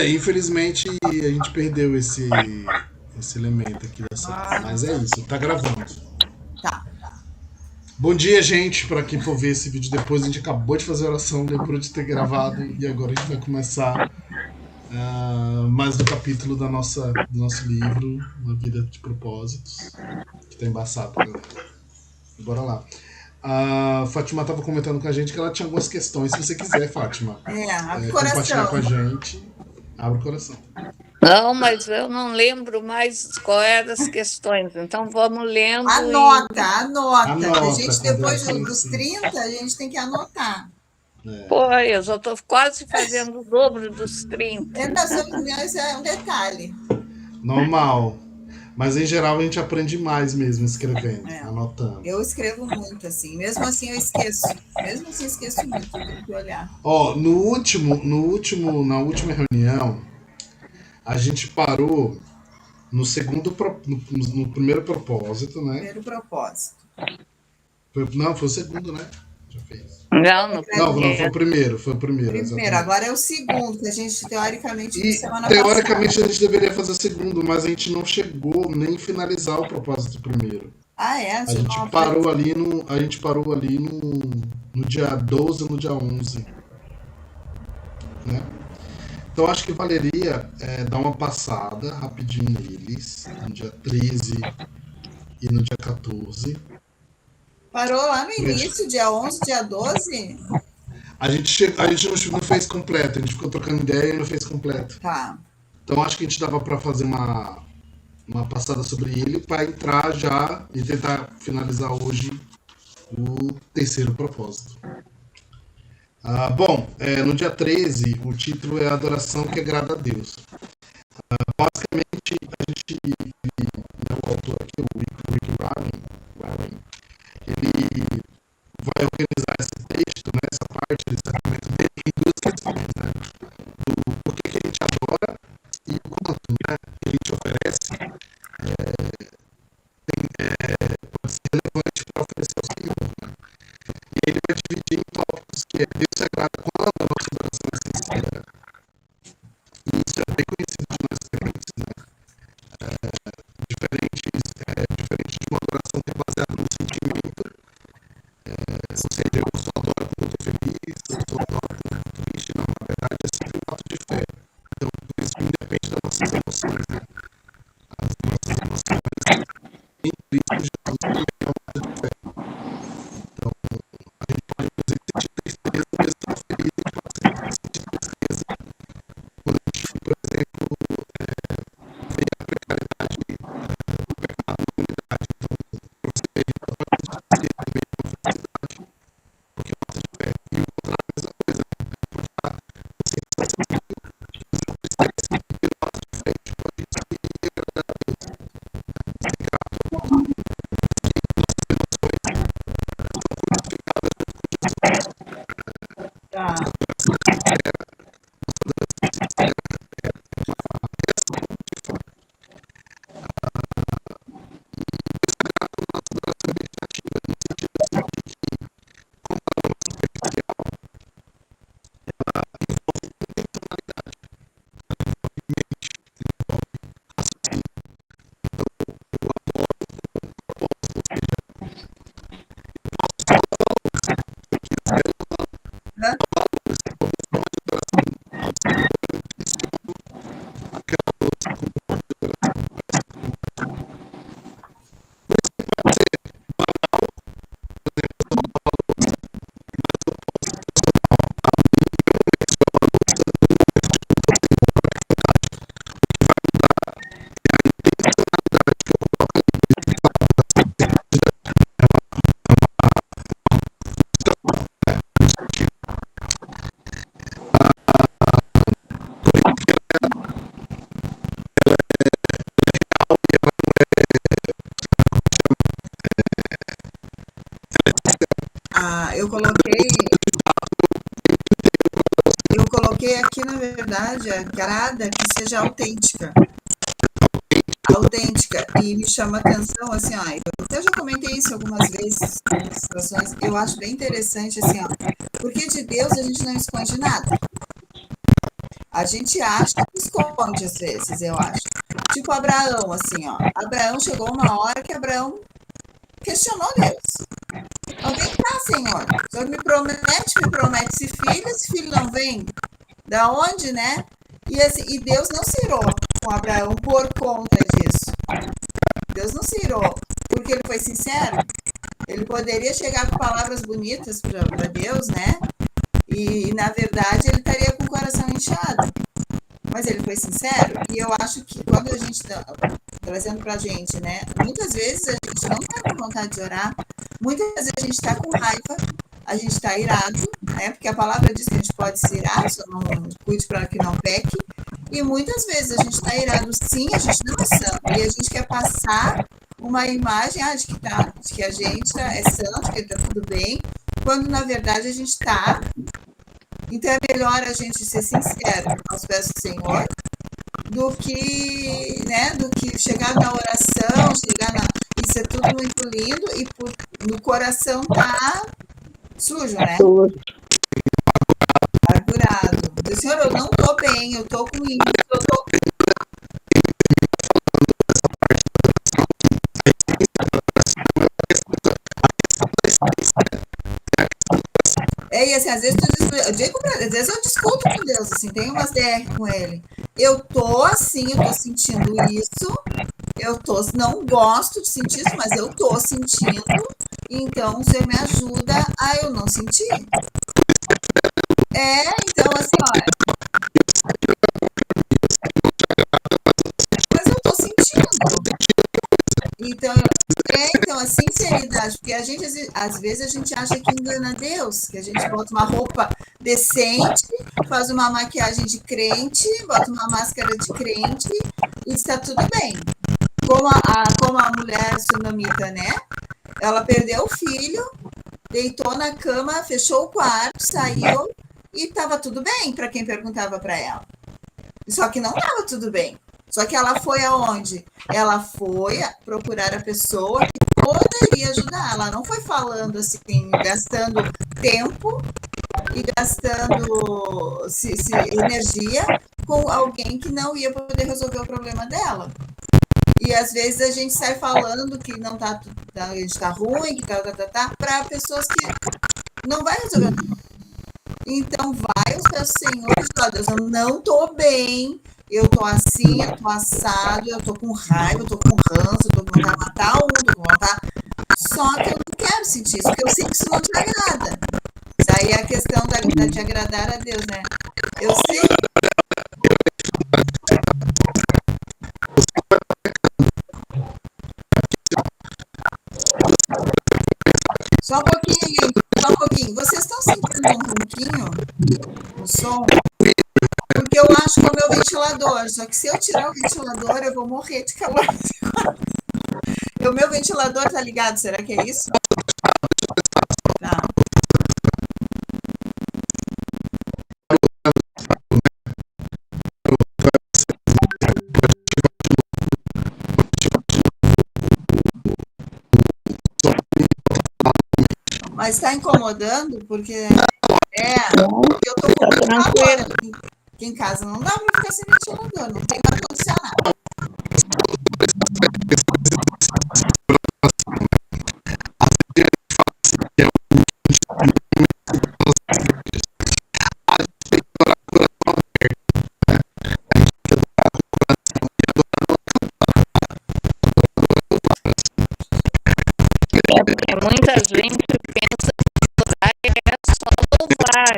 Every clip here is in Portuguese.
Infelizmente a gente perdeu esse elemento aqui da sala. Mas é isso, tá gravando. Tá. Bom dia, gente. Para quem for ver esse vídeo depois, a gente acabou de fazer a oração, lembrou de ter gravado e agora a gente vai começar mais um capítulo do nosso livro, Uma Vida de Propósitos, que tá embaçado, galera. Bora lá. A Fátima estava comentando com a gente que ela tinha algumas questões. Se você quiser, Fátima, Abre o compartilhar com a coração. gente, abre o coração. Não, mas eu não lembro mais qual eram as questões. Então vamos lendo Anota. Que a Anota, gente, quando ela depois for dos assim. 30, a gente tem que anotar. Pô, eu já estou quase fazendo o dobro dos 30. Mas é um detalhe. Normal. Mas em geral a gente aprende mais mesmo escrevendo, anotando. Eu escrevo muito, assim. Mesmo assim eu esqueço. Mesmo assim eu esqueço muito, eu tenho que olhar. Na última reunião, a gente parou no primeiro propósito, né? Primeiro propósito. Não, foi o segundo, né? Já fez. Não, foi o primeiro. Primeiro, agora é o segundo, que a gente, teoricamente, semana teoricamente a gente deveria fazer o segundo, mas a gente não chegou nem finalizar o propósito primeiro. A gente parou ali no dia 12 ou no dia 11. Né? Então acho que valeria dar uma passada rapidinho neles, no dia 13 e no dia 14. Parou lá no início, dia 11, dia 12? A gente não fez completo, a gente ficou trocando ideia e não fez completo. Tá. Então acho que a gente dava para fazer uma passada sobre ele para entrar já e tentar finalizar hoje o terceiro propósito. No dia 13, o título é Adoração que Agrada a Deus. Basicamente, o autor aqui, o Rick Warren, ele vai organizar esse texto, né, essa parte desse argumento dele, em duas questões, né? Do porquê que a gente adora e o quanto, né, que a gente oferece pode ser relevante para oferecer ao Senhor. Né? E ele vai dividir em tópicos que Deus se agrada quando a nossa adoração é sincera. E isso é bem conhecido de nós crentes, né? Diferente de uma adoração que é baseada no sentimento. Ou seja, eu só adoro quando eu estou feliz, eu só adoro quando eu estou triste. Não, na verdade é sempre um ato de fé. Então, isso independe das nossas emoções, né? As nossas emoções em Cristo Jesus também é um ato de fé. Então, a gente pode, inclusive, sentir tristeza, mesmo estar feliz, a gente pode sentir tristeza. Quando a gente, por exemplo, vê a precariedade do pecado na humanidade. Então, para você ver, a gente pode sentir também uma felicidade, porque é um ato de fé. E o contrário é a mesma coisa. A gente pode estar sem sensação, mas tristeza, e pelo ato de fé, a gente pode agradar a Deus. Ser grato. Nossas emoções são codificadas junto com Jesus. Nossa adoração sincera é a reação de fé. Deus é grato a nossa adoração meditativa, no sentido assim de que, como ela é superficial, ela envolve intencionalidade, ela envolve mente, ela envolve raciocínio. Então, eu adoro com um propósito, ou seja, eu posso só dar valores, eu quero dar valores como forma de adoração ao Senhor, eu intenciono aquela adoração como forma de adoração para esse Senhor. Por isso que pode ser banal, por exemplo, eu só dar valores, mas eu posso transformar a minha louça num momento de louvor ao Senhor, na verdade. O que vai mudar é a intencionalidade que eu coloco ali naquela adoração. É uma frustração, né? No sentido. Por isso que ela é real e ela não é, como chama? Ela é sincera. Eu coloquei aqui, na verdade, a agrada que seja autêntica. E me chama a atenção, assim, ó, eu até já comentei isso algumas vezes, em outras situações, eu acho bem interessante, assim, ó, porque de Deus a gente não esconde nada. A gente acha que esconde às vezes, eu acho. Tipo Abraão, assim, ó. Abraão chegou uma hora que Abraão questionou Deus. Onde está, Senhor? O Senhor me promete esse filho não vem. Da onde, né? E, assim, e Deus não se irou com Abraão por conta disso. Deus não se irou, porque ele foi sincero. Ele poderia chegar com palavras bonitas para Deus, né? E, na verdade, ele estaria com o coração inchado. Mas ele foi sincero, e eu acho que quando a gente está trazendo para a gente, né? Muitas vezes a gente não está com vontade de orar, muitas vezes a gente está com raiva, a gente está irado, né? Porque a palavra diz que a gente pode se irar, só não cuide para que não peque. E muitas vezes a gente está irado, sim, a gente não é santo, e a gente quer passar uma imagem de que a gente é santo, que está tudo bem, quando na verdade a gente está. Então é melhor a gente ser sincero aos pés do Senhor do que, né, do que chegar na oração, e ser tudo muito lindo e no coração tá sujo, né? Amargurado. Diz, Senhor, eu não tô bem, eu tô com isso, eu tô. E assim, às vezes às vezes eu discuto com Deus, assim, tem umas DR com ele. Eu tô assim, eu tô sentindo isso, não gosto de sentir isso, mas eu tô sentindo, então você me ajuda a eu não sentir. Então assim, olha. Mas eu tô sentindo. Então a sinceridade, porque a gente, às vezes, a gente acha que engana Deus, que a gente bota uma roupa decente, faz uma maquiagem de crente, bota uma máscara de crente e está tudo bem. Como a mulher sunamita, né? Ela perdeu o filho, deitou na cama, fechou o quarto, saiu e estava tudo bem para quem perguntava para ela. Só que não estava tudo bem. Só que ela foi aonde? Ela foi procurar a pessoa que poderia ajudar. Ela não foi falando assim, gastando tempo e gastando energia com alguém que não ia poder resolver o problema dela. E às vezes a gente sai falando que não tá, a gente tá ruim, que tá, para pessoas que não vai resolver. Então vai aos pés do Senhor e fala, Deus, eu não tô bem. Eu tô assim, eu tô assado, eu tô com raiva, eu tô com ranço, eu tô com vontade de matar um, tô com vontade. Só que eu não quero sentir isso, porque eu sei que isso não te agrada. Daí a questão de agradar a Deus, né? Eu sei. Só um pouquinho, gente, só um pouquinho. Vocês estão sentindo um ronquinho no som? Porque eu acho que é o meu ventilador, só que se eu tirar o ventilador, eu vou morrer de calor. O meu ventilador tá ligado, será que é isso? Tá. Mas tá incomodando, porque eu tô com muito calor aqui em casa, não dá pra ficar sem ventilador, não tem ar-condicionado. Porque muita gente pensa que orar é só louvar.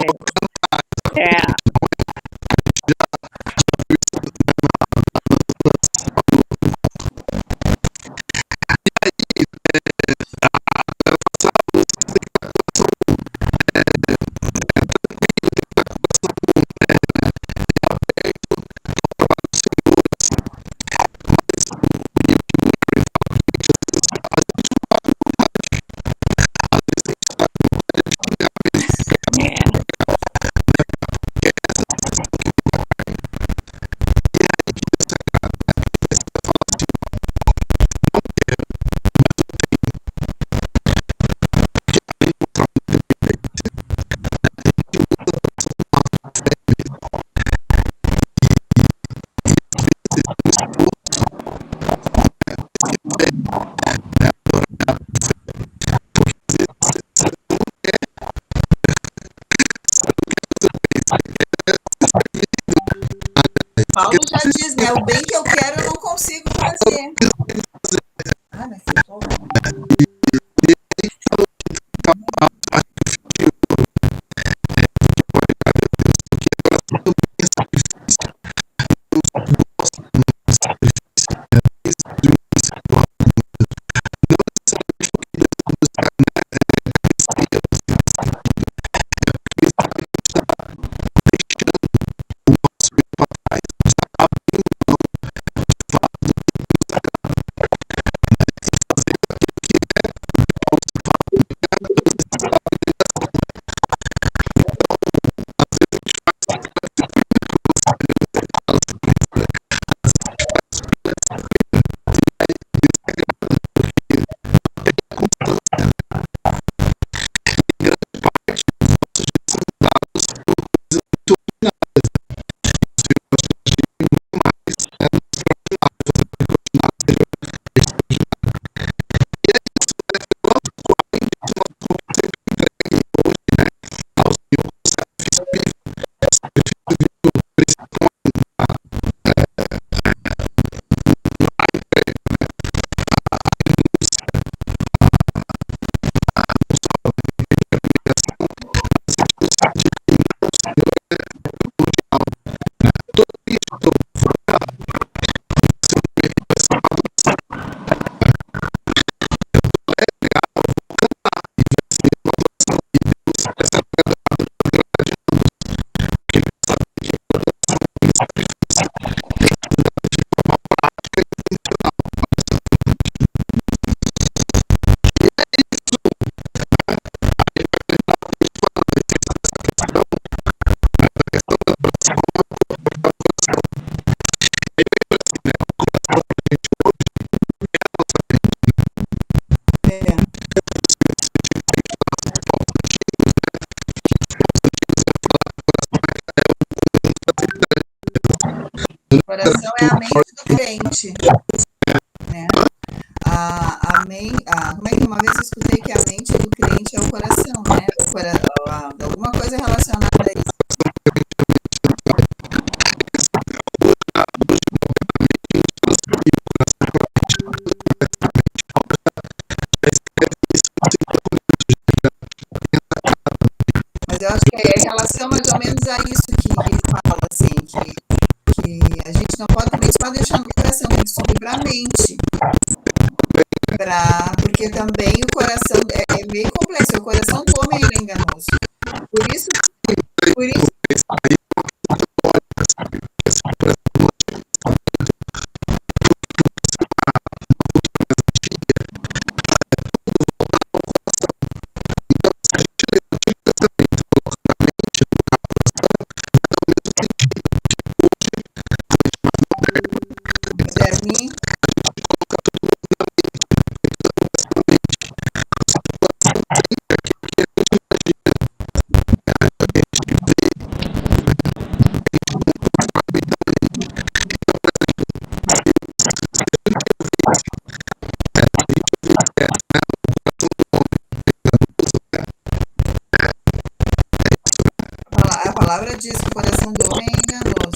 Paulo já diz, né? O bem que eu quero eu não consigo fazer. Ah, mas eu tô... O coração é a mente do crente, né? Como é que uma vez eu escutei que a mente do crente é o coração, né? Alguma coisa relacionada a isso. Mas eu acho que é em relação mais ou menos a isso que ele fala, assim, que a gente não pode também só deixar no coração, tem que subir para a mente. Porque também o coração é meio complexo, o coração do homem é enganoso. Por isso a palavra diz que o coração do homem é enganoso.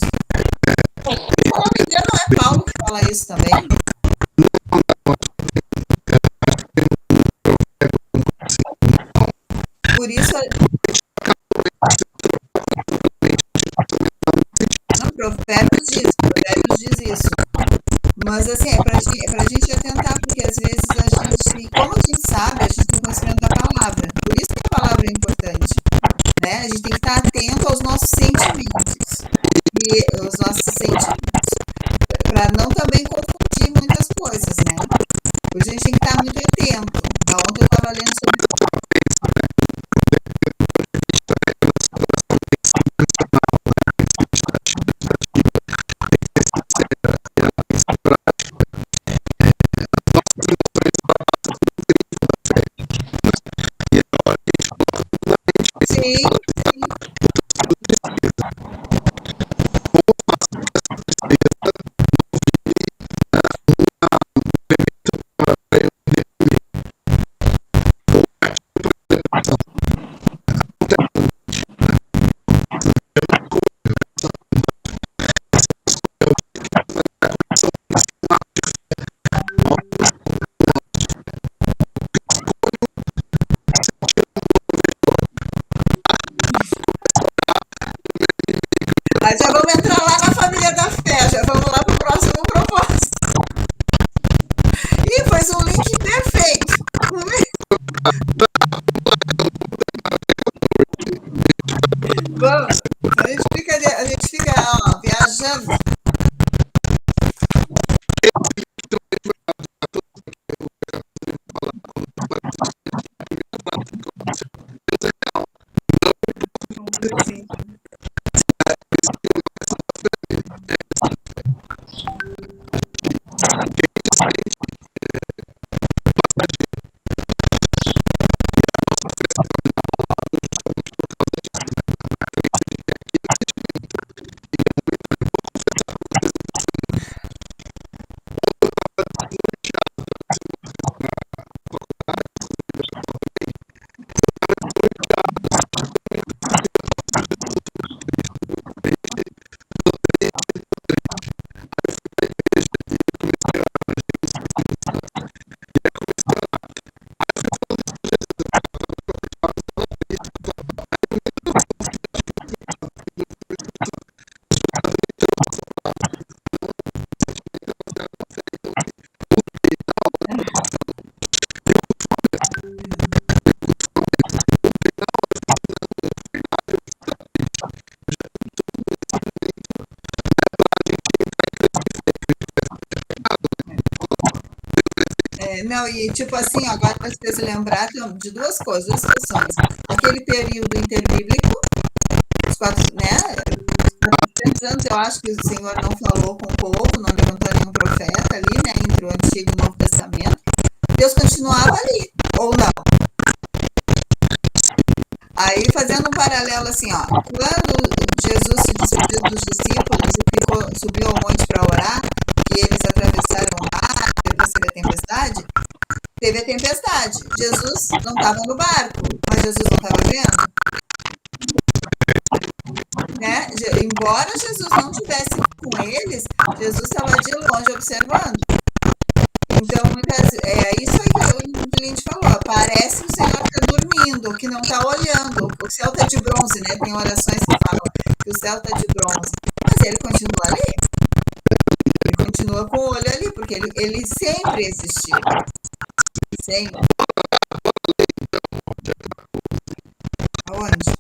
Se não me engano, não é Paulo que fala isso também? Por isso... Não, Provérbios diz isso. Mas, assim, é pra gente atentar, porque às vezes como a gente sabe, a gente tem conhecimento da palavra. Por isso que a palavra é importante, né? A gente tem que estar atento aos nossos sentimentos. Para não também confundir muitas coisas, né? Hoje a gente tem que estar muito atento. Ontem eu estava lendo sobre Sim. Não, e tipo assim, agora eu preciso lembrar de duas coisas, duas situações. Aquele período interbíblico, os 400 anos, eu acho que o Senhor não falou com o povo, não levantou nenhum profeta ali, né, entre o Antigo e o Novo Testamento. Deus continuava ali, ou não? Aí, fazendo um paralelo assim, ó, quando Jesus se despediu dos discípulos e subiu ao monte para orar, e eles atravessaram o mar, depois teve a tempestade. Jesus não estava no barco, mas Jesus não estava vendo? Né? Embora Jesus não estivesse com eles, Jesus estava de longe observando. Então, é isso aí que o Lindy falou. Parece que o Senhor está dormindo, que não está olhando. O céu está de bronze, né? Tem orações que falam que o céu está de bronze. Mas ele continua ali. Ele continua com o olho ali, porque ele sempre existiu. Sempre. Aonde?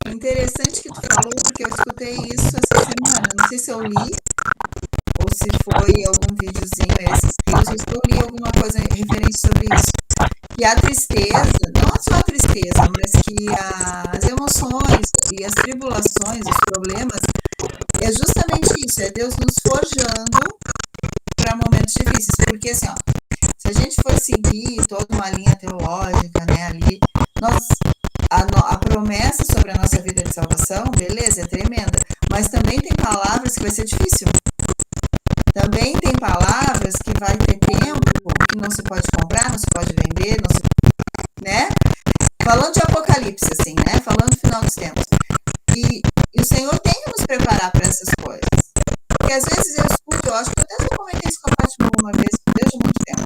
Interessante que tu falou, porque eu escutei isso essa semana. Não sei se eu li ou se foi algum videozinho esses dias, eu li alguma coisa referente sobre isso. Que a tristeza, não só a tristeza, mas que as emoções e as tribulações, os problemas, é justamente isso, é Deus nos forjando para momentos difíceis. Porque assim, ó, se a gente fosse seguir toda uma linha teológica, né, ali, a promessa sobre a nossa vida de salvação, beleza, é tremenda, mas também tem palavras que vai ser difícil. Também tem palavras que vai ter tempo, que não se pode comprar, não se pode vender, não se, né? Falando de Apocalipse, assim, né? Falando do final dos tempos. E o Senhor tem que nos preparar para essas coisas. Porque às vezes eu escuto, eu acho que até já comentei isso com a Fátima uma vez, desde muito tempo.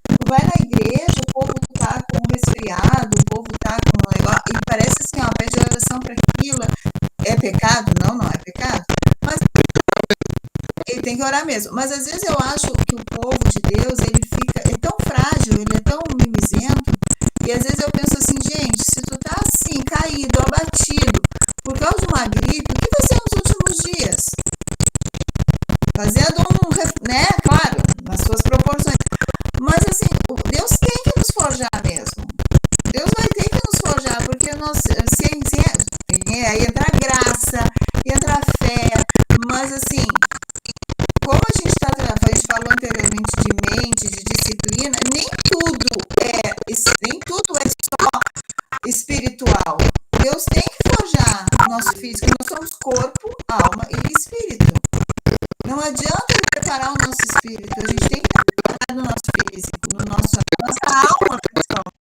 Tu vai na igreja, o povo tá com um resfriado, o povo tá com um negócio, e parece assim, ó, pede oração para aquilo. É pecado? Não, não é pecado. Mas ele tem que orar mesmo. Mas às vezes eu acho que o povo de Deus, ele é tão frágil, ele é tão mimizento, e às vezes eu penso assim, gente, se tu tá assim, caído, abatido, por causa de uma gripe, o que vai ser nos últimos dias? Fazendo né, claro, nas suas proporções. Mas assim, Deus tem que nos forjar mesmo. Deus vai ter que nos forjar, porque aí entra a graça, entra a fé, mas assim, como a gente falou anteriormente de mente, de disciplina, nem tudo é só espiritual. Deus tem que forjar o nosso físico. Nós somos corpo, alma e espírito. Não adianta ele preparar o nosso espírito. A gente tem que preparar no nosso físico, nossa alma, principalmente.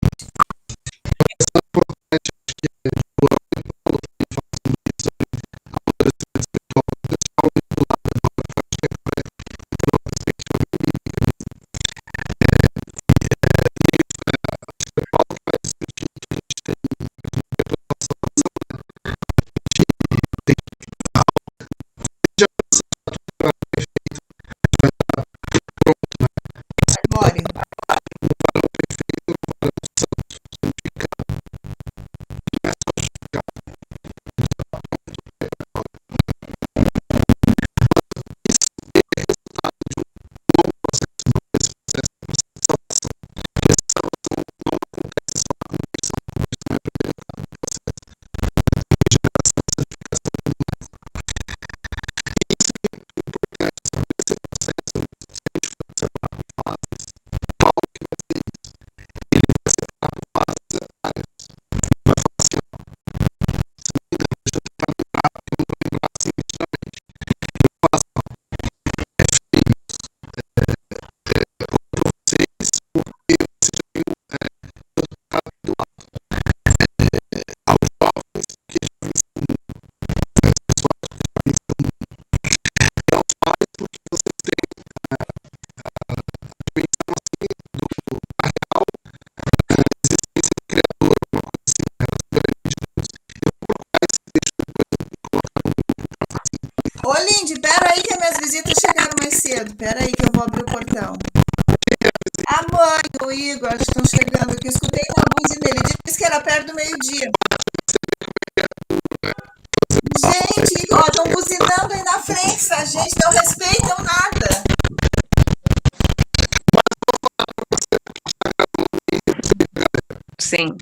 Ô, Lindy, pera aí que as minhas visitas chegaram mais cedo. Pera aí que eu vou abrir o portão. A mãe, o Igor, estão chegando aqui. Escutei uma buzina dele. Ele disse que era perto do meio-dia. Gente, ó, estão buzinando aí na frente, a gente não respeitam nada. Sim.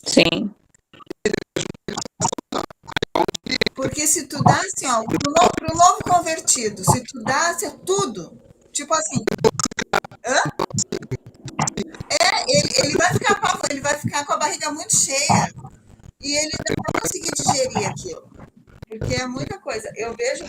Sim. Porque se tu dá assim, ó, pro novo convertido, se tu dá assim, tudo, tipo assim, ele vai ficar com a barriga muito cheia e ele não vai conseguir digerir aquilo, porque é muita coisa. Eu vejo.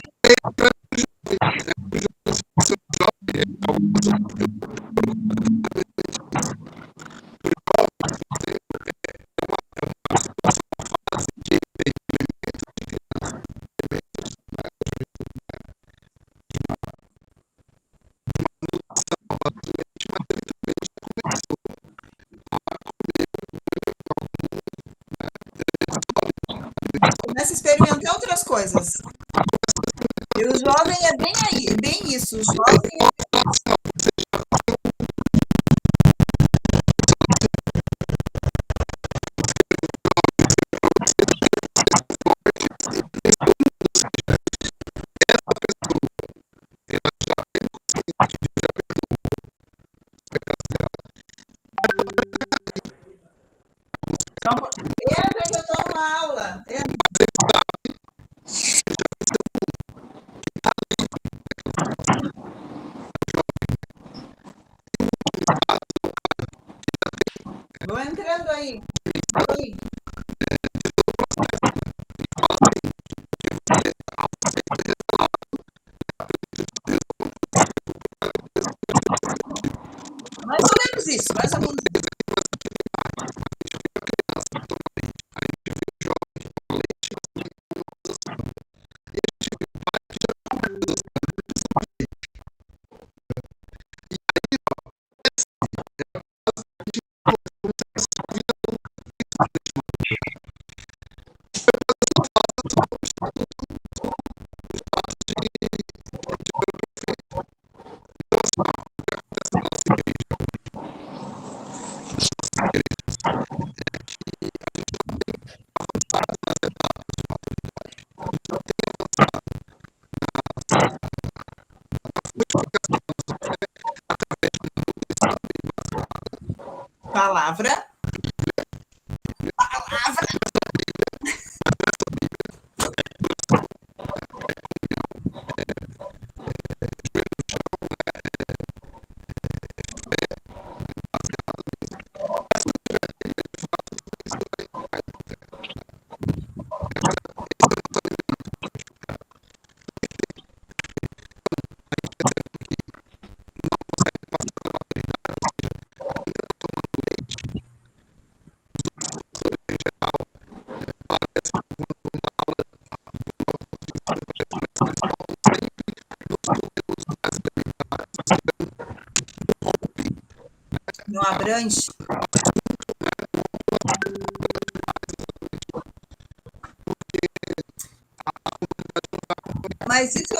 experimentar outras coisas. E o jovem é bem aí, bem isso. O jovem entra que eu estou numa aula. Vou entrando aí. Oi. Mais ou menos isso, mais ou menos isso. Palavra. Não abrange. Mas isso,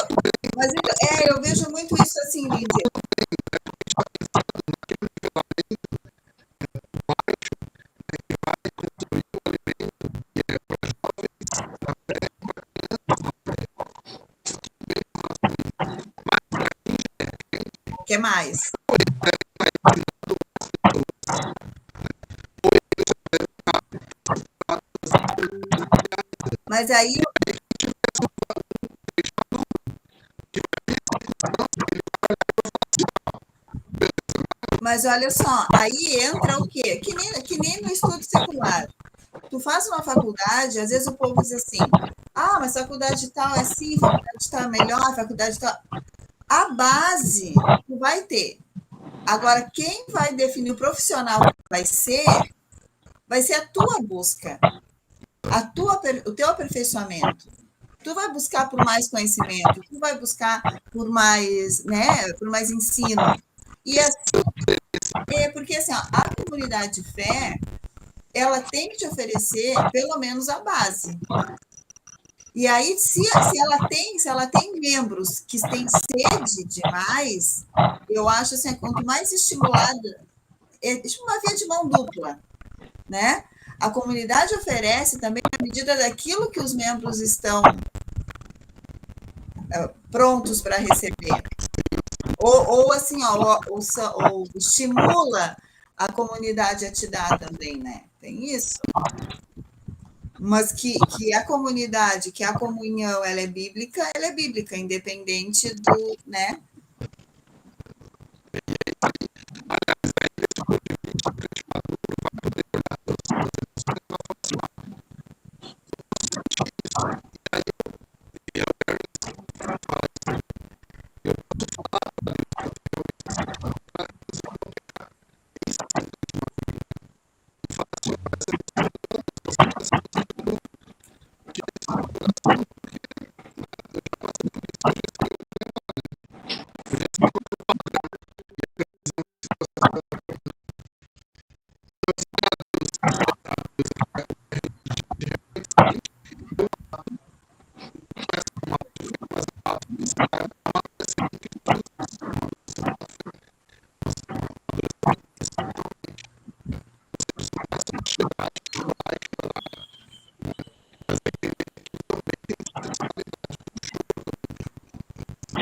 eu vejo muito isso assim, Lídia. O que mais? Mas aí. Mas olha só, aí entra o quê? Que nem no estudo secular. Tu faz uma faculdade, às vezes o povo diz assim: ah, mas faculdade tal é assim, faculdade tal é melhor, faculdade tal. A base tu vai ter. Agora, quem vai definir o profissional que vai ser a tua busca, o teu aperfeiçoamento. Tu vai buscar por mais conhecimento, tu vai buscar por mais, né, por mais ensino. E assim, porque assim, ó, a comunidade de fé, ela tem que te oferecer pelo menos a base. E aí, se ela tem membros que têm sede demais, eu acho assim, quanto mais estimulada, é uma via de mão dupla, né? A comunidade oferece também à medida daquilo que os membros estão prontos para receber. Ou assim, ou estimula a comunidade a te dar também, né? Tem isso. Mas que a comunidade, que a comunhão, ela é bíblica, independente do, né?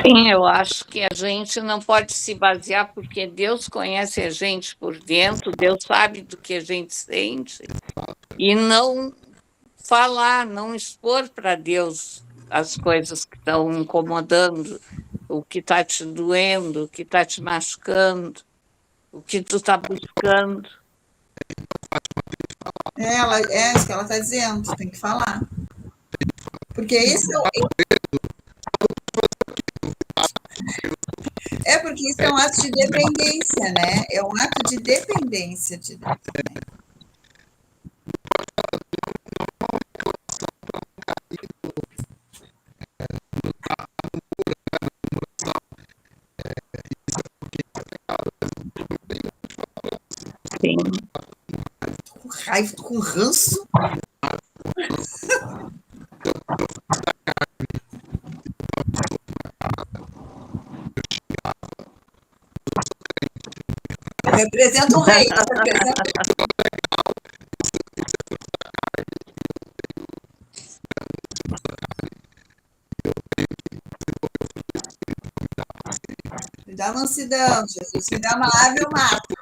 Sim, eu acho que a gente não pode se basear, porque Deus conhece a gente por dentro, Deus sabe do que a gente sente, e não falar, não expor para Deus as coisas que estão incomodando, o que está te doendo, o que está te machucando, o que tu está buscando. É isso que ela está dizendo, tem que falar. Porque porque isso é um ato de dependência, né? É um ato de dependência de Deus também. Sim. Com raiva, com ranço. Representa o rei. Me dá mansidão, Jesus. Me dá uma ave, eu mato.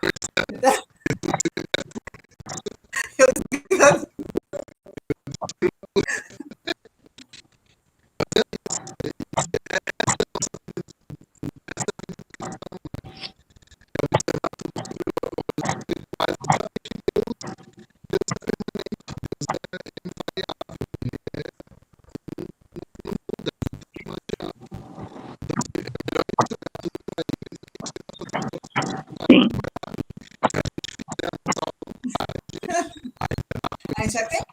A gente vai pecar.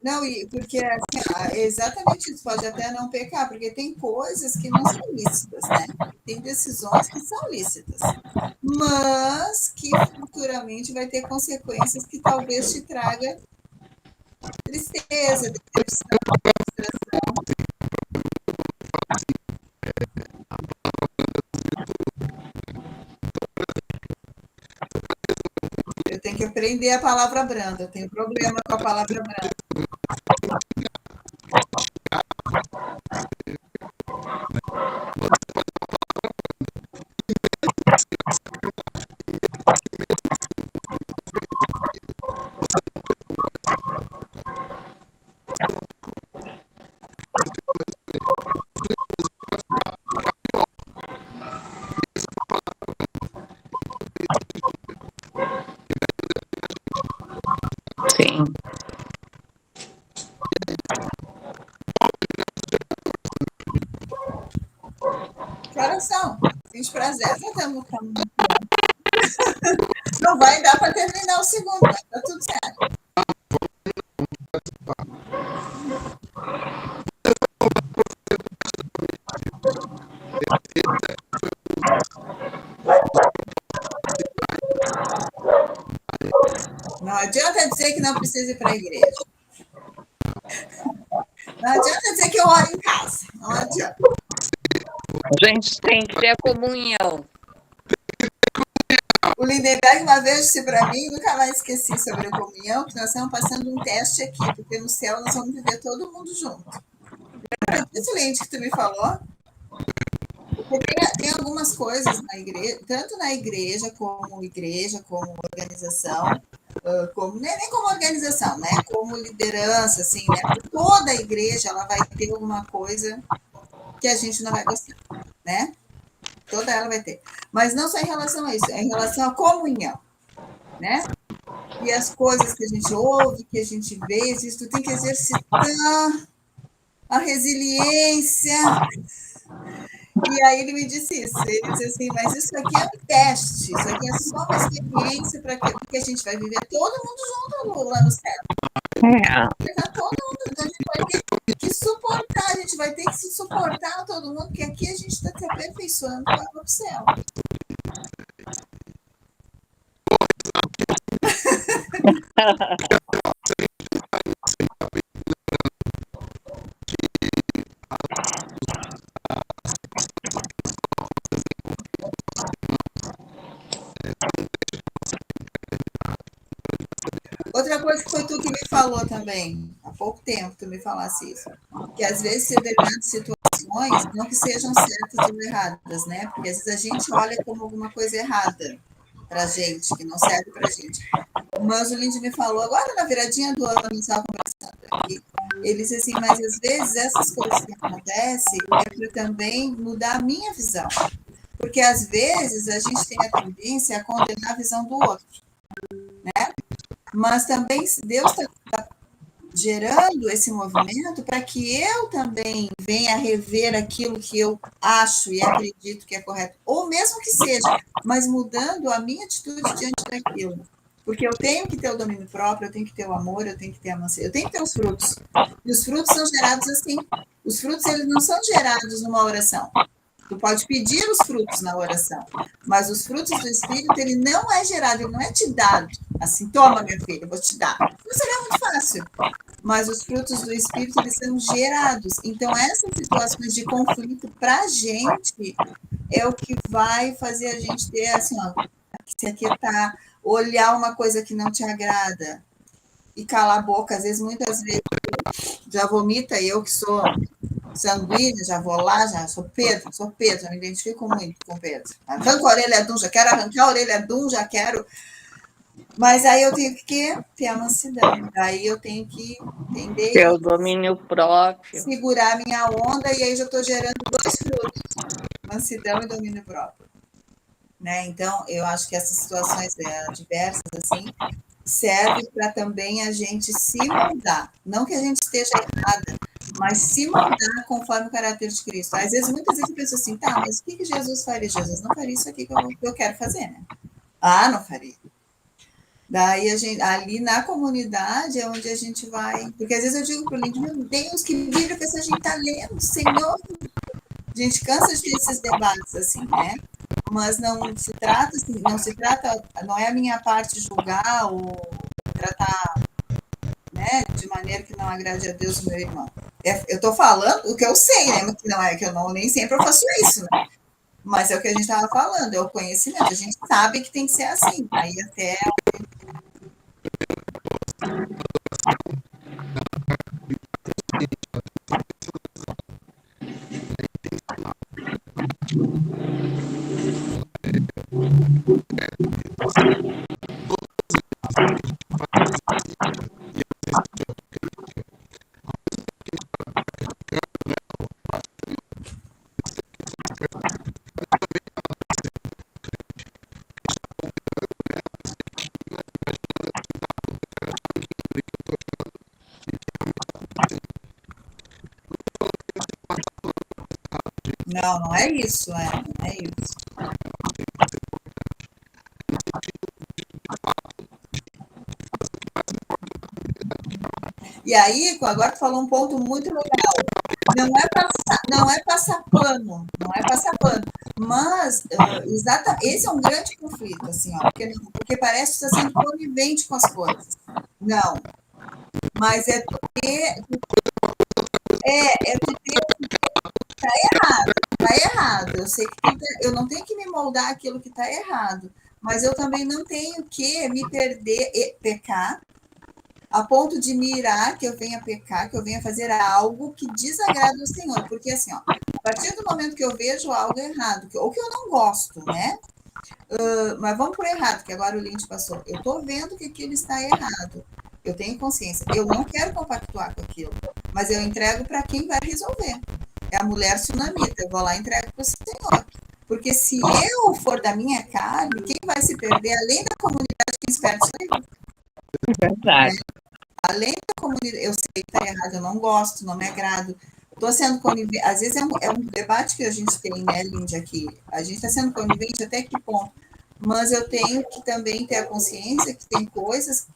Não, porque assim, é exatamente isso, pode até não pecar, porque tem coisas que não são lícitas, né? Tem decisões que são lícitas, mas que futuramente vai ter consequências que talvez te traga tristeza, decepção, frustração. Eu tenho que aprender a palavra branda, eu tenho problema com a palavra branda. Sim. Que horas são? 20 para 0. Já estamos no caminho. Não vai dar para terminar o segundo, mas tá tudo certo. Não adianta dizer que não precisa ir para a igreja. Não adianta dizer que eu oro em casa. Não adianta. A gente tem que ter comunhão. O Lindenberg uma vez disse para mim, nunca mais esqueci sobre a comunhão, que nós estamos passando um teste aqui, porque no céu nós vamos viver todo mundo junto. Lembra disso, Lindy, que tu me falou? Porque tem algumas coisas na igreja, tanto na igreja, como organização, como, nem como organização, né? Como liderança, assim, né? Toda a igreja ela vai ter alguma coisa que a gente não vai gostar, né? Toda ela vai ter. Mas não só em relação a isso, é em relação à comunhão, né? E as coisas que a gente ouve, que a gente vê, isso tem que exercitar a resiliência. E aí ele me disse isso. Ele disse assim, mas isso aqui é um teste, isso aqui é só uma experiência para que a gente vai viver todo mundo junto lá no céu. Todo mundo, então a gente vai ter que suportar, a gente vai ter que se suportar todo mundo, porque aqui a gente está se aperfeiçoando para o céu. Outra coisa que foi tu que me falou também, pouco tempo tu me falasse isso, que às vezes determinadas situações, não que sejam certas ou erradas, né? Porque às vezes a gente olha como alguma coisa errada para a gente, que não serve para a gente. Mas o Lindy me falou agora na viradinha do ano, estava conversando aqui, ele disse assim, mas às vezes essas coisas que acontecem é para também mudar a minha visão. Porque às vezes a gente tem a tendência a condenar a visão do outro, né? Mas também Deus está gerando esse movimento para que eu também venha rever aquilo que eu acho e acredito que é correto, ou mesmo que seja, mas mudando a minha atitude diante daquilo. Porque eu tenho que ter o domínio próprio, eu tenho que ter o amor, eu tenho que ter a mansidão, eu tenho que ter os frutos. E os frutos são gerados assim. Os frutos, eles não são gerados numa oração. Tu pode pedir os frutos na oração, mas os frutos do Espírito, ele não é gerado, ele não é te dado. Assim, toma, minha filha, eu vou te dar. Não seria muito fácil. Mas os frutos do Espírito, eles são gerados. Então, essas situações de conflito, para a gente, é o que vai fazer a gente ter, assim, ó, se aquietar, olhar uma coisa que não te agrada e calar a boca. Às vezes, muitas vezes, já vomita, eu que sou sanguínea, já vou lá, já sou Pedro, já me identifico muito com Pedro. Arranco a orelha de um, já quero arrancar a orelha de um, já quero. Mas aí eu tenho que ter a mansidão, daí eu tenho que entender. Ter o domínio próprio. Segurar a minha onda, e aí já estou gerando 2 frutos: mansidão e domínio próprio. Né? Então, eu acho que essas situações diversas, assim, servem para também a gente se moldar. Não que a gente esteja errada, mas se moldar conforme o caráter de Cristo. Às vezes, muitas vezes eu penso assim, tá, mas o que Jesus faria? Jesus não faria isso aqui que eu quero fazer, né? Ah, não faria. Daí, ali na comunidade é onde a gente vai... Porque às vezes eu digo para o Lindy, meu Deus, que livro que essa gente está lendo, Senhor! A gente cansa de ter esses debates, assim, né? Mas não se trata, assim, não é a minha parte julgar ou tratar, né, de maneira que não agrade a Deus, meu irmão. Eu estou falando o que eu sei, né? Que não é que eu não, nem sempre eu faço isso, né? Mas é o que a gente estava falando, é o conhecimento. A gente sabe que tem que ser assim. Aí até não é isso, não é isso. E aí, agora tu falou um ponto muito legal. Não é passar pano, mas esse é um grande conflito, assim, ó, porque parece que está sendo conivente com as coisas. Não, mas é ter tá errado. Eu sei que eu não tenho que me moldar aquilo que está errado, mas eu também não tenho que me perder e pecar a ponto de me irar, que eu venha pecar, que eu venha fazer algo que desagrada o Senhor. Porque, assim, ó, a partir do momento que eu vejo algo errado, ou que eu não gosto, né? Mas vamos por errado, que agora o Lindy passou. Eu estou vendo que aquilo está errado. Eu tenho consciência. Eu não quero compactuar com aquilo, mas eu entrego para quem vai resolver. É a mulher sunamita. Eu vou lá e entrego para o Senhor. Porque se eu for da minha carne, quem vai se perder, além da comunidade que espera isso aí? Verdade. Além da comunidade, eu sei que está errado, eu não gosto, não me agrado. Estou sendo conivente. Às vezes é um debate que a gente tem, né, Lindy, aqui. A gente está sendo conivente até que ponto? Mas eu tenho que também ter a consciência que tem coisas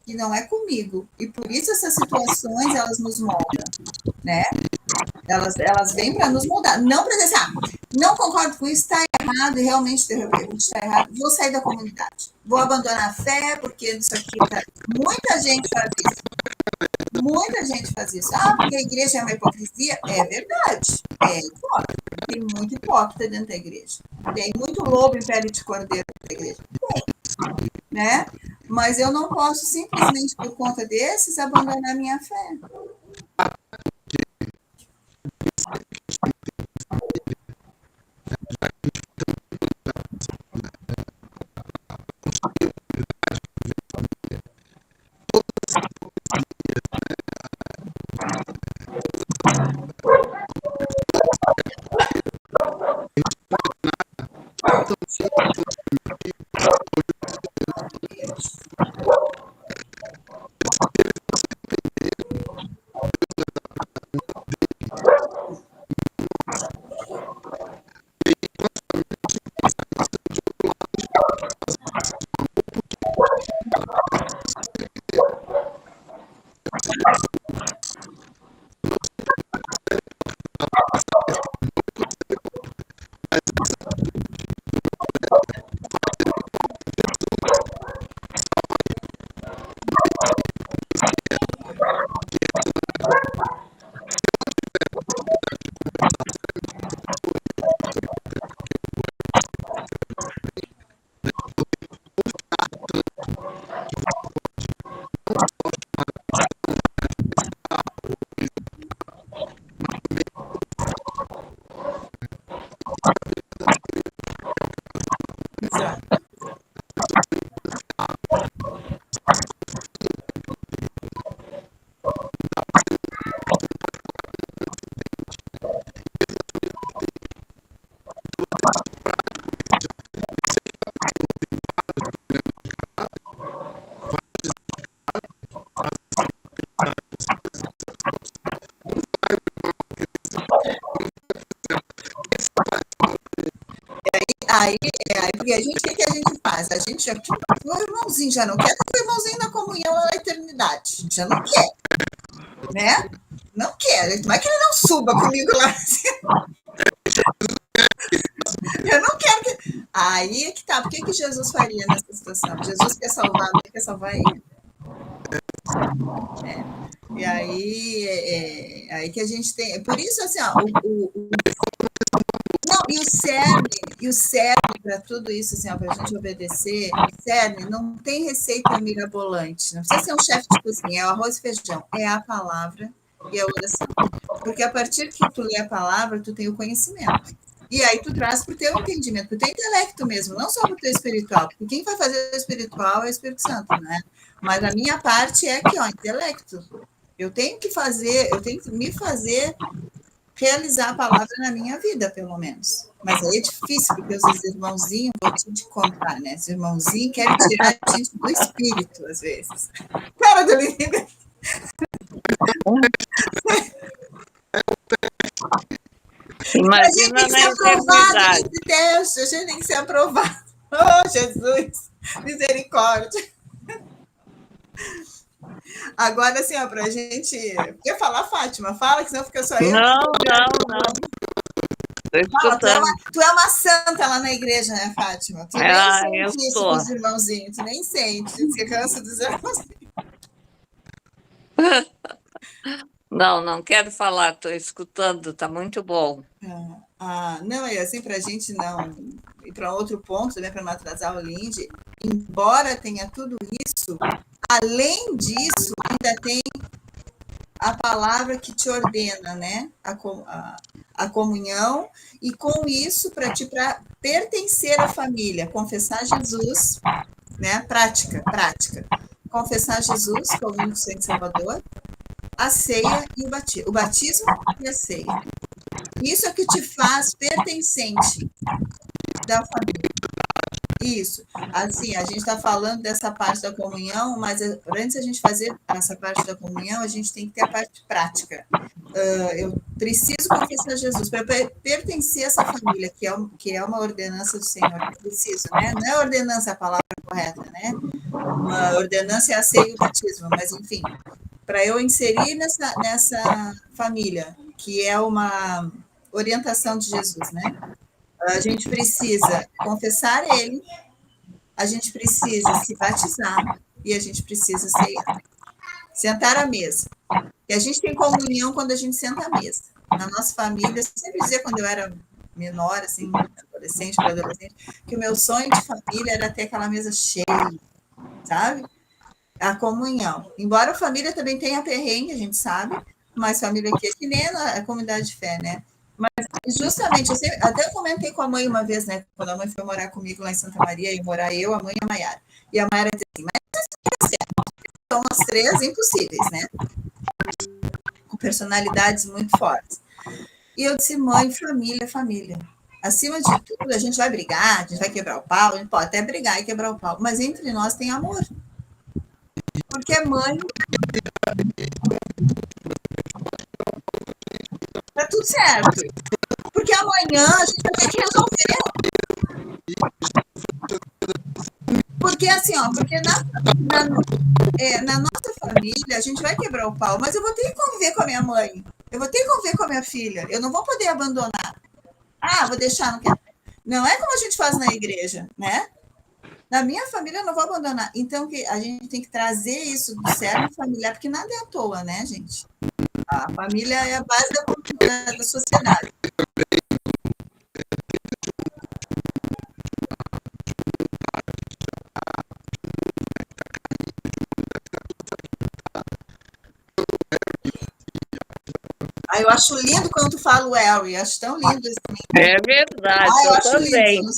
que não é comigo. E por isso essas situações, elas nos moldam, né? Elas vêm para nos moldar. Não para dizer assim, não concordo com isso, está errado, e realmente está errado, vou sair da comunidade. Vou abandonar a fé, porque isso aqui... Muita gente faz isso. Muita gente faz isso. Ah, porque a igreja é uma hipocrisia? É verdade. É hipócrita. Tem muito hipócrita dentro da igreja. Tem muito lobo em pele de cordeiro dentro da igreja. Tem. Né? Mas eu não posso simplesmente, por conta desses, abandonar minha fé. Aí, porque o que a gente faz? A gente já quer o irmãozinho, já não quer o irmãozinho na comunhão na eternidade. A gente já não quer, né? Não quer. Como é que ele não suba comigo lá? Eu não quero que... Aí é que tá. Por que Jesus faria nessa situação? Jesus quer salvar, não quer salvar ele. E aí que a gente tem... Por isso, assim, ó, não, e o cerne para tudo isso, assim, para a gente obedecer, o cerne não tem receita mirabolante, não precisa ser um chefe de cozinha, é o arroz e feijão, é a palavra e a oração. Porque a partir que tu lê a palavra, tu tem o conhecimento. E aí tu traz para o teu entendimento, para o teu intelecto mesmo, não só para o teu espiritual, porque quem vai fazer o espiritual é o Espírito Santo, né? Mas a minha parte é aqui, ó, intelecto. Eu tenho que me fazer realizar a palavra na minha vida, pelo menos. Mas aí é difícil, porque os irmãozinhos, vou te contar, né? Os irmãozinhos querem tirar a gente do espírito, às vezes. Cara do líder. Imagina na eternidade. Nesse teste, a gente tem que ser aprovado. Oh, Jesus, misericórdia. Agora, assim, ó, pra gente... Quer falar, Fátima? Fala, que senão fica só eu. Não. Fala, tu é uma santa lá na igreja, né, Fátima? Tu nem sente isso com os irmãozinhos. Tu nem sente. Você cansa dos irmãozinhos. Não quero falar. Estou escutando. Tá muito bom. Não, é assim, pra gente não... E para outro ponto, né, para não atrasar o Lindy, embora tenha tudo isso, além disso, ainda tem a palavra que te ordena, né? A comunhão, e com isso, para pertencer à família, confessar Jesus, né? Prática. Confessar Jesus como único Senhor e Salvador, a ceia e o batismo. O batismo e a ceia. Isso é o que te faz pertencente da família. Isso. Assim, a gente está falando dessa parte da comunhão, mas antes de a gente fazer essa parte da comunhão, a gente tem que ter a parte prática. Eu preciso confessar Jesus para pertencer a essa família, que é uma ordenança do Senhor. Eu preciso, né? Não é ordenança a palavra correta, né? Uma ordenança é a ceia e o batismo, mas enfim, para eu inserir nessa família, que é uma orientação de Jesus, né? A gente precisa confessar ele, a gente precisa se batizar e a gente precisa ceiar. Sentar à mesa. E a gente tem comunhão quando a gente senta à mesa. Na nossa família, eu sempre dizia quando eu era menor, assim, adolescente para adolescente, que o meu sonho de família era ter aquela mesa cheia. sabe? A comunhão. Embora a família também tenha perrengue, a gente sabe, mas família aqui é que nem a comunidade de fé, né? Mas justamente, até eu comentei com a mãe uma vez, né? Quando a mãe foi morar comigo lá em Santa Maria, e morar eu, a mãe e a Maiara. E a Maiara disse assim, mas são as 3 impossíveis, né? Com personalidades muito fortes. E eu disse, mãe, família, família. Acima de tudo, a gente vai brigar, a gente vai quebrar o pau, a gente pode até brigar e quebrar o pau, mas entre nós tem amor. Porque mãe. Tá tudo certo. Porque amanhã a gente vai ter que resolver. Porque assim, ó, porque na nossa família a gente vai quebrar o pau, mas eu vou ter que conviver com a minha mãe. Eu vou ter que conviver com a minha filha. Eu não vou poder abandonar. Ah, vou deixar no que. Não é como a gente faz na igreja, né? Na minha família eu não vou abandonar. Então a gente tem que trazer isso do cerne familiar, porque nada é à toa, né, gente? A família é a base da sociedade. Eu acho lindo quando tu fala o Harry, acho tão lindo esse livro. É verdade, eu acho também. Lindo.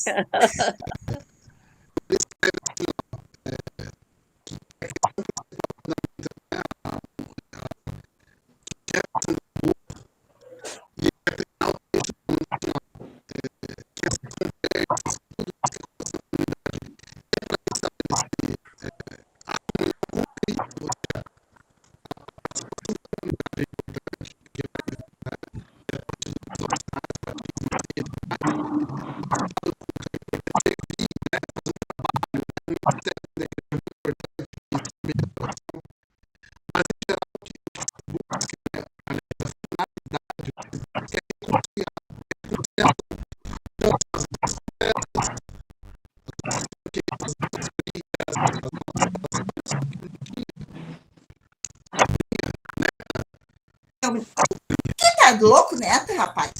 Que tá louco, neta, rapaz?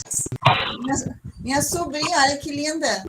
Minha sobrinha, olha que linda.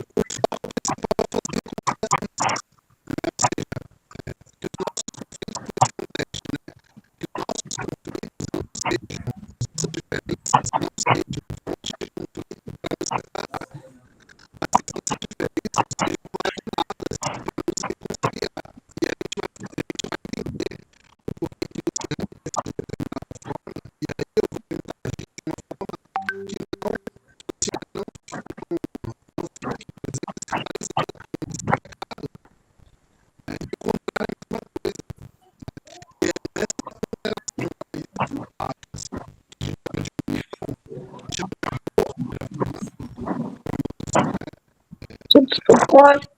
Pode.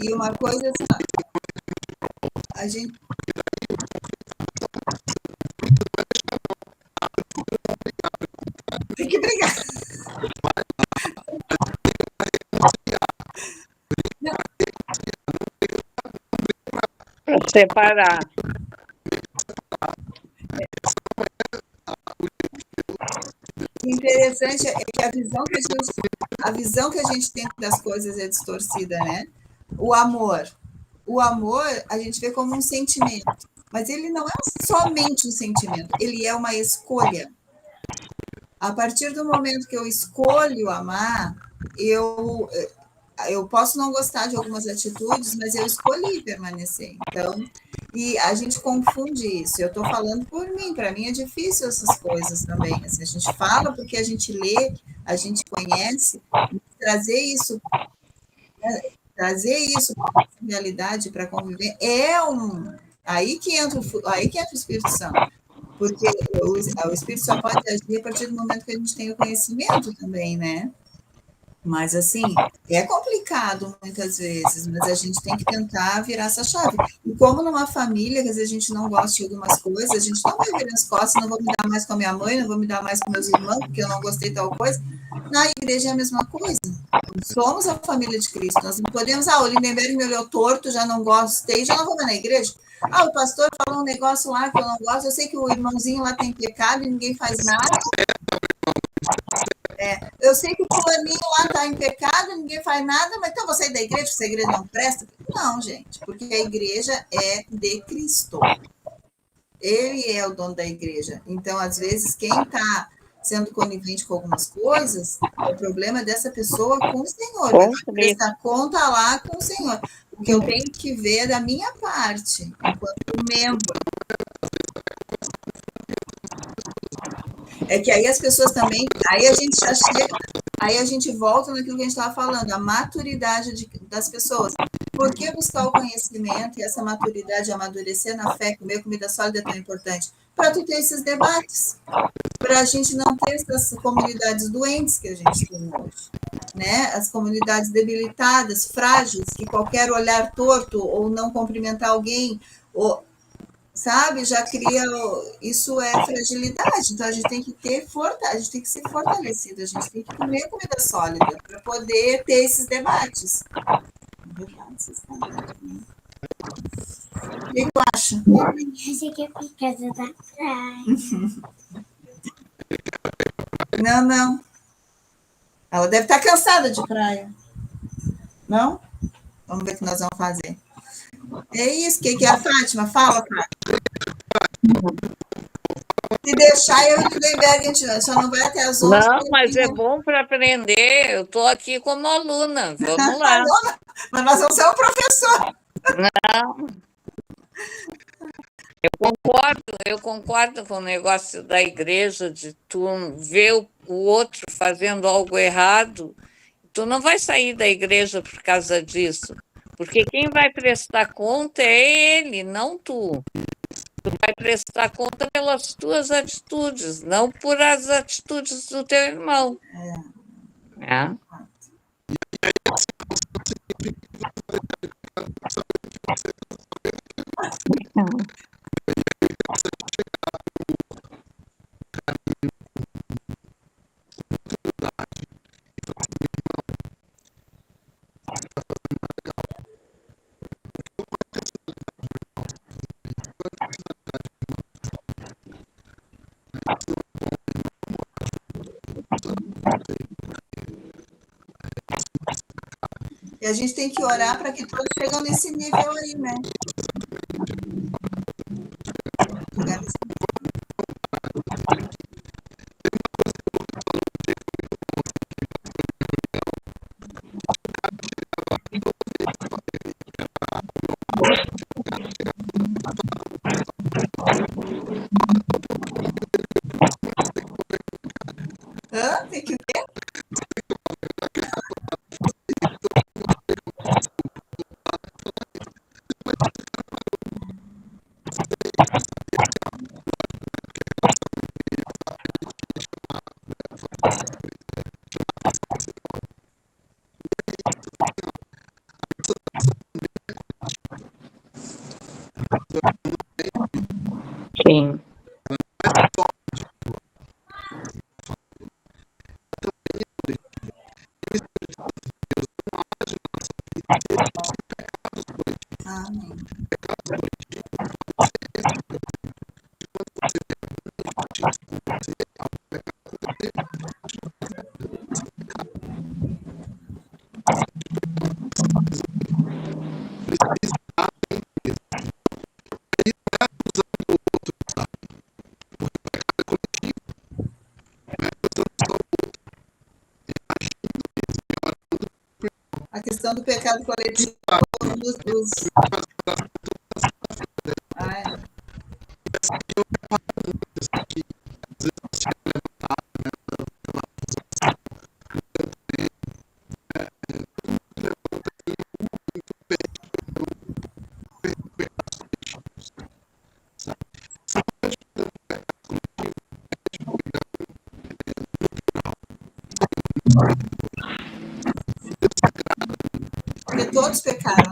E uma coisa assim, a gente. Tem que brigar. Para separar. O interessante é que a visão que a gente tem das coisas é distorcida, né? O amor, a gente vê como um sentimento, mas ele não é somente um sentimento, ele é uma escolha. A partir do momento que eu escolho amar, eu posso não gostar de algumas atitudes, mas eu escolhi permanecer. Então, e a gente confunde isso. Eu estou falando por mim, para mim é difícil essas coisas também. Assim, a gente fala porque a gente lê, a gente conhece, trazer isso para a realidade, para conviver, aí que entra o Espírito Santo. Porque o Espírito só pode agir a partir do momento que a gente tem o conhecimento também, né? Mas, assim, é complicado muitas vezes, mas a gente tem que tentar virar essa chave. E como numa família, que às vezes a gente não gosta de algumas coisas, a gente não vai virar as costas, não vou me dar mais com a minha mãe, não vou me dar mais com meus irmãos, porque eu não gostei de tal coisa. Na igreja é a mesma coisa. Somos a família de Cristo. Nós não podemos, o Lindenberg me olhou torto, já não gostei, já não vou mais na igreja. O pastor falou um negócio lá que eu não gosto, eu sei que o irmãozinho lá tem pecado e ninguém faz nada. Eu sei que o fulaninho lá está em pecado, ninguém faz nada, mas então você é da igreja, porque a igreja não presta? Não, gente, porque a igreja é de Cristo. Ele é o dono da igreja. Então, às vezes, quem está sendo conivente com algumas coisas, o problema é dessa pessoa com o Senhor. Vai ter que prestar conta lá com o Senhor. O que eu tenho que ver é da minha parte, enquanto membro. É que aí as pessoas também, aí a gente já chega, aí a gente volta naquilo que a gente estava falando, a maturidade das pessoas. Por que buscar o conhecimento e essa maturidade, amadurecer na fé, comer comida sólida é tão importante? Para tu ter esses debates, para a gente não ter essas comunidades doentes que a gente tem hoje, né? As comunidades debilitadas, frágeis, que qualquer olhar torto ou não cumprimentar alguém, ou sabe, já cria, isso é fragilidade, então a gente tem que a gente tem que ser fortalecido, a gente tem que comer comida sólida para poder ter esses debates. O que tu acha? Achei que é por causa da praia. Não. Ela deve estar cansada de praia. Não? Vamos ver o que nós vamos fazer. É isso, o que é a Fátima? Fala, Fátima. Se deixar, eu e o Lindenberg, a gente só não vai até as 11. Não, mas é bom para aprender. Eu estou aqui como aluna. Vamos lá. Mas nós vamos ser um professor. Não. Eu concordo com o negócio da igreja, de tu ver o outro fazendo algo errado. Tu não vai sair da igreja por causa disso. Porque quem vai prestar conta é ele, não tu. Tu vai prestar conta pelas tuas atitudes, não por as atitudes do teu irmão. É. E a gente tem que orar para que todos cheguem nesse nível aí, né? Tem que ver. Sim. Amém. A questão do pecado coletivo dos... todos pecaram.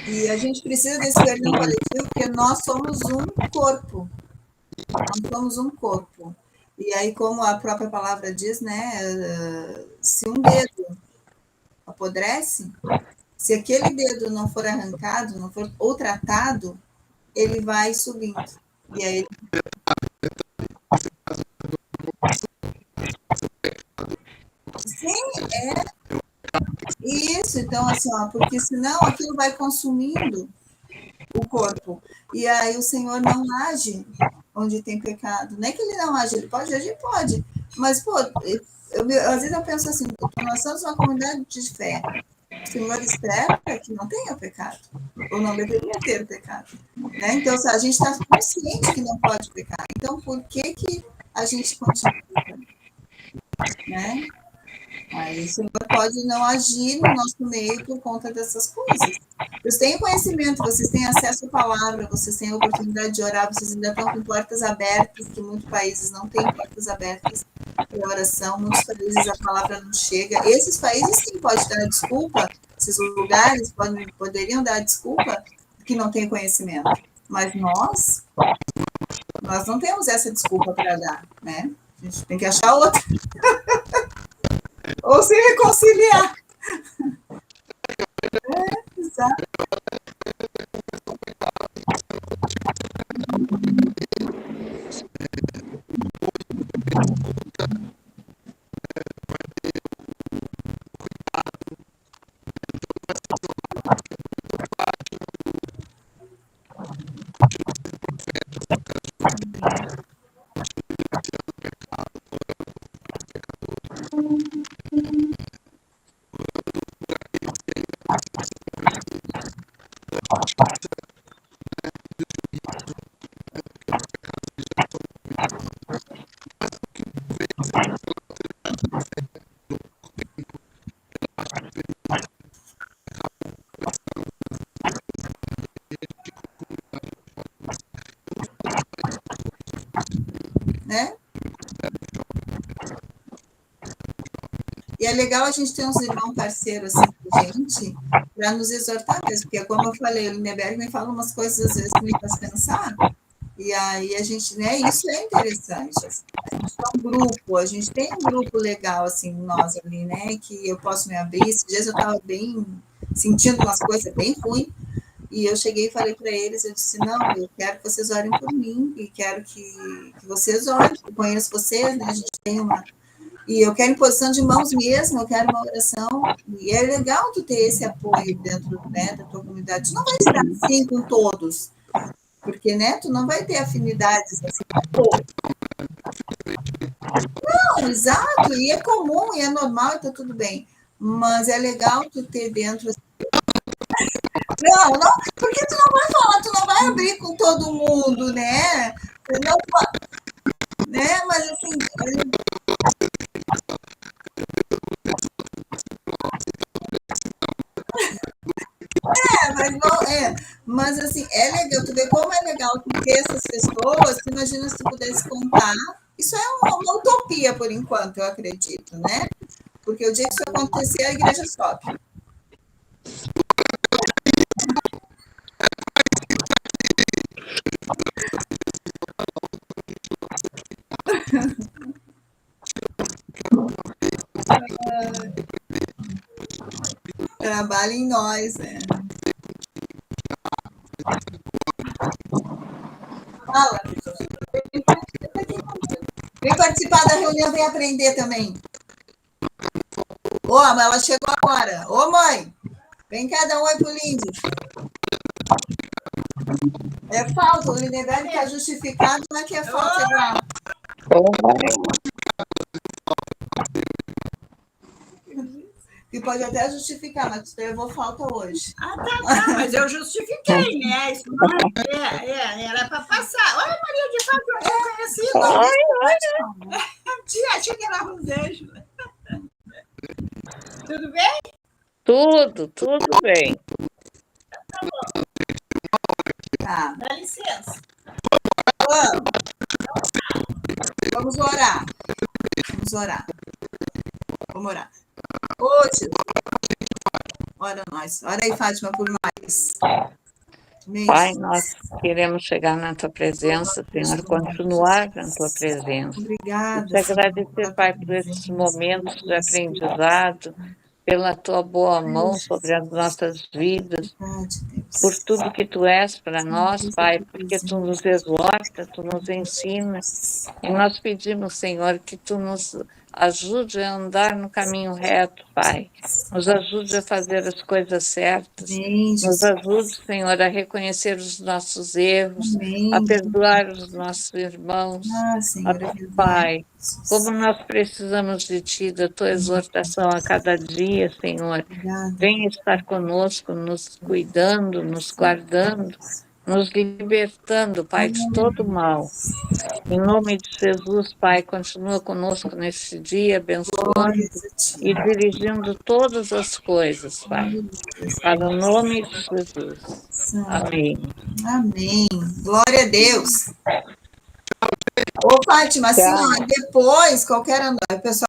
E a gente precisa desse perdão coletivo porque nós somos um corpo. Nós somos um corpo. E aí, como a própria palavra diz, né? Se um dedo apodrece, se aquele dedo não for arrancado, não for ou tratado, ele vai subindo. E aí sim, isso. Então, assim, ó, porque senão aquilo vai consumindo o corpo. E aí o Senhor não age onde tem pecado. Não é que ele não age, ele pode agir, pode. Mas, pô, às vezes eu penso assim, nós somos uma comunidade de fé. O Senhor espera que não tenha pecado, ou não deveria ter pecado. Né? Então, a gente está consciente que não pode pecar. Então, por que a gente continua? Né? Aí o Senhor pode não agir no nosso meio por conta dessas coisas. Vocês têm conhecimento, vocês têm acesso à palavra, vocês têm a oportunidade de orar, vocês ainda estão com portas abertas, que muitos países não têm portas abertas para oração, muitos países a palavra não chega. Esses países sim podem dar desculpa, esses lugares poderiam dar desculpa que não têm conhecimento. Mas nós não temos essa desculpa para dar, né? A gente tem que achar outra. Ou se reconciliar. Exato. Né? E é legal a gente ter uns irmãos parceiros assim com a gente para nos exortar mesmo, porque como eu falei, o Lindeberg me fala umas coisas às vezes que me faz pensar, e aí a gente, né, isso é interessante. Assim, a gente tem um grupo legal assim, nós ali, né, que eu posso me abrir. Esses dias eu estava bem, sentindo umas coisas bem ruins, e eu cheguei e falei para eles, eu disse, não, eu quero que vocês orem por mim, e quero que vocês orem, eu conheço vocês, né, a gente tem uma... E eu quero imposição de mãos mesmo, eu quero uma oração, e é legal tu ter esse apoio dentro, né, da tua comunidade. Tu não vai estar assim com todos, porque, né, tu não vai ter afinidades assim com todos. Não, exato, e é comum, e é normal, e tá tudo bem. Mas é legal tu ter dentro... Não, porque tu não vai falar, tu não vai abrir com todo mundo, né? Não, né? Mas assim... Mas assim, é legal, tu vê como é legal tu ter essas pessoas, tu imagina se tu pudesse contar. Isso é uma utopia por enquanto, eu acredito, né? Porque o dia que isso acontecer, a igreja sobe. Trabalha em nós, né? Fala. Vem participar da reunião, vem aprender também. Ô, mas ela chegou agora. Ô, mãe, vem cá dar um oi pro Lindy. É falta, o Lindenberg está justificado, não é que é falta igual. E pode até justificar, mas tu levou falta hoje. Ah, tá, mas eu justifiquei, né? Isso não era para passar. Olha, Maria de Fato, eu já conheci. Tia, achei que era Rosângela. Tudo bem? Tudo bem. Tá, Dá licença. vamos orar. Vamos orar. Vamos orar. Ô, tio. Ora nós. Ora aí, Fátima, por nós. Amém. Pai, nós queremos chegar na tua presença, Senhor, continuar na tua presença. Obrigada. Te agradecer, Pai, por esses momentos de aprendizado, pela tua boa mão sobre as nossas vidas, por tudo que tu és para nós, Pai, porque tu nos exorta, tu nos ensina. E nós pedimos, Senhor, que tu nos ajude a andar no caminho reto, Pai. Nos ajude a fazer as coisas certas. Nos ajude, Senhor, a reconhecer os nossos erros, a perdoar os nossos irmãos. Pai, como nós precisamos de Ti, da Tua exortação a cada dia, Senhor. Venha estar conosco, nos cuidando, nos guardando, nos libertando, Pai, de todo mal. Em nome de Jesus, Pai, continua conosco neste dia, abençoando e dirigindo todas as coisas, Pai. Para o nome de Jesus. Amém. Amém. Glória a Deus. Ô, Fátima, assim, ó, depois, qualquer pessoal